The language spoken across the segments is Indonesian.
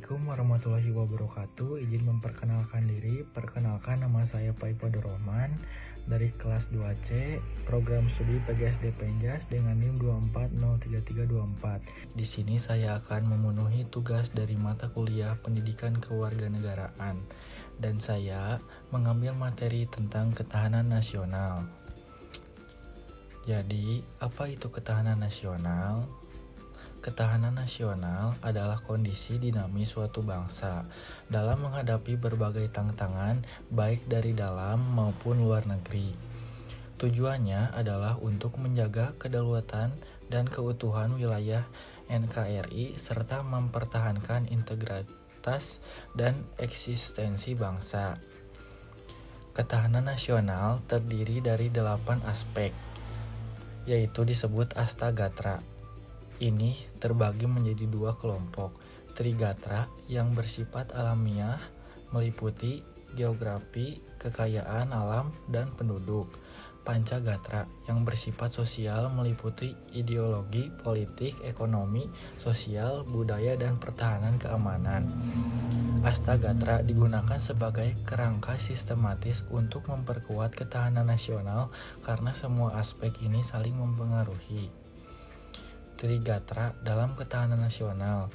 Assalamualaikum warahmatullahi wabarakatuh. Izin memperkenalkan diri. Perkenalkan, nama saya Paipodo Rohman dari kelas 2C program studi PGSD Penjas dengan NIM 2403324. Di sini saya akan memenuhi tugas dari mata kuliah Pendidikan Kewarganegaraan dan saya mengambil materi tentang ketahanan nasional. Jadi, apa itu ketahanan nasional? Ketahanan nasional adalah kondisi dinamis suatu bangsa dalam menghadapi berbagai tantangan baik dari dalam maupun luar negeri. Tujuannya adalah untuk menjaga kedaulatan dan keutuhan wilayah NKRI serta mempertahankan integritas dan eksistensi bangsa. Ketahanan nasional terdiri dari 8 aspek, yaitu disebut Astagatra. Ini terbagi menjadi 2 kelompok. Trigatra yang bersifat alamiah meliputi geografi, kekayaan alam, dan penduduk. Pancagatra yang bersifat sosial meliputi ideologi, politik, ekonomi, sosial, budaya, dan pertahanan keamanan. Astagatra digunakan sebagai kerangka sistematis untuk memperkuat ketahanan nasional karena semua aspek ini saling mempengaruhi. Trigatra dalam ketahanan nasional.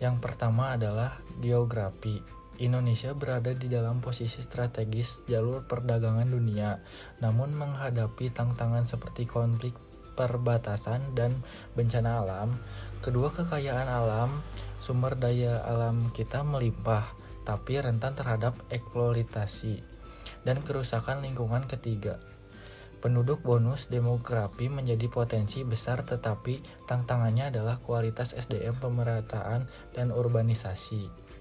Yang pertama adalah geografi. Indonesia berada di dalam posisi strategis jalur perdagangan dunia, namun menghadapi tantangan seperti konflik perbatasan dan bencana alam. Kedua, kekayaan alam, sumber daya alam kita melimpah, tapi rentan terhadap eksploitasi dan kerusakan lingkungan. Ketiga, penduduk bonus demografi menjadi potensi besar, tetapi tantangannya adalah kualitas SDM, pemerataan, dan urbanisasi.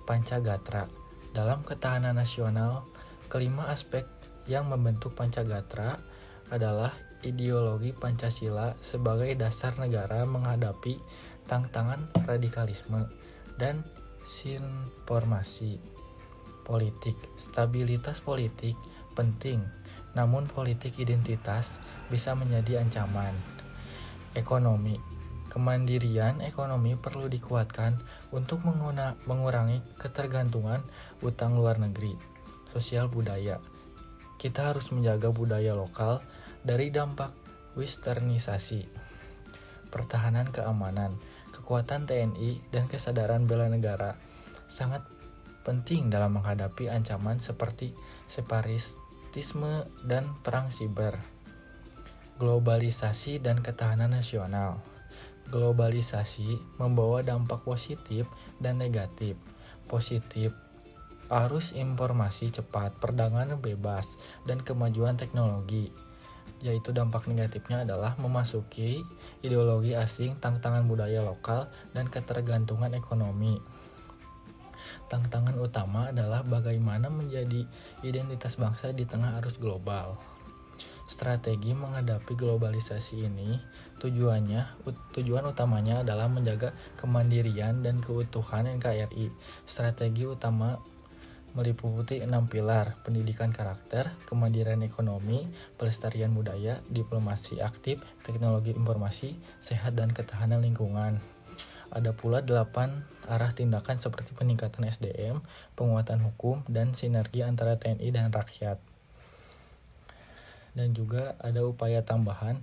Pancagatra dalam ketahanan nasional. Kelima aspek yang membentuk Pancagatra adalah ideologi Pancasila sebagai dasar negara menghadapi tantangan radikalisme dan disinformasi. Politik. Stabilitas politik penting, namun politik identitas bisa menjadi ancaman. Ekonomi. Kemandirian ekonomi perlu dikuatkan untuk mengurangi ketergantungan utang luar negeri. Sosial budaya. Kita harus menjaga budaya lokal dari dampak westernisasi. Pertahanan keamanan. Kekuatan TNI dan kesadaran bela negara sangat penting dalam menghadapi ancaman seperti separatisme dan perang siber. Globalisasi dan ketahanan nasional. Globalisasi membawa dampak positif dan negatif. Positif, arus informasi cepat, perdagangan bebas, dan kemajuan teknologi. Yaitu dampak negatifnya adalah memasuki ideologi asing, tantangan budaya lokal, dan ketergantungan ekonomi. Tantangan utama adalah bagaimana menjadi identitas bangsa di tengah arus global. Strategi menghadapi globalisasi ini tujuan utamanya adalah menjaga kemandirian dan keutuhan NKRI. Strategi utama meliputi 6 pilar: pendidikan karakter, kemandirian ekonomi, pelestarian budaya, diplomasi aktif, teknologi informasi, sehat, dan ketahanan lingkungan. Ada pula 8 arah tindakan seperti peningkatan SDM, penguatan hukum, dan sinergi antara TNI dan rakyat. Dan juga ada upaya tambahan.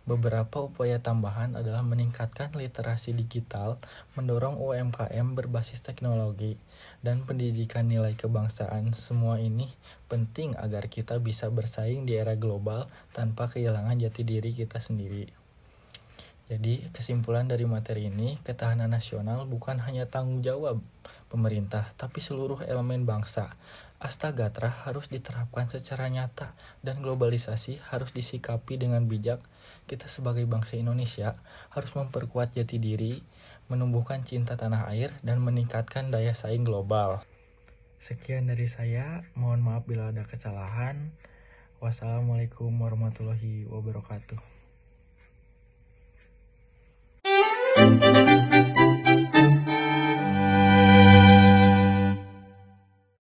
Beberapa upaya tambahan adalah meningkatkan literasi digital, mendorong UMKM berbasis teknologi, dan pendidikan nilai kebangsaan. Semua ini penting agar kita bisa bersaing di era global tanpa kehilangan jati diri kita sendiri. Jadi kesimpulan dari materi ini, ketahanan nasional bukan hanya tanggung jawab pemerintah, tapi seluruh elemen bangsa. Astagatra harus diterapkan secara nyata dan globalisasi harus disikapi dengan bijak. Kita sebagai bangsa Indonesia harus memperkuat jati diri, menumbuhkan cinta tanah air, dan meningkatkan daya saing global. Sekian dari saya, mohon maaf bila ada kesalahan. Wassalamualaikum warahmatullahi wabarakatuh.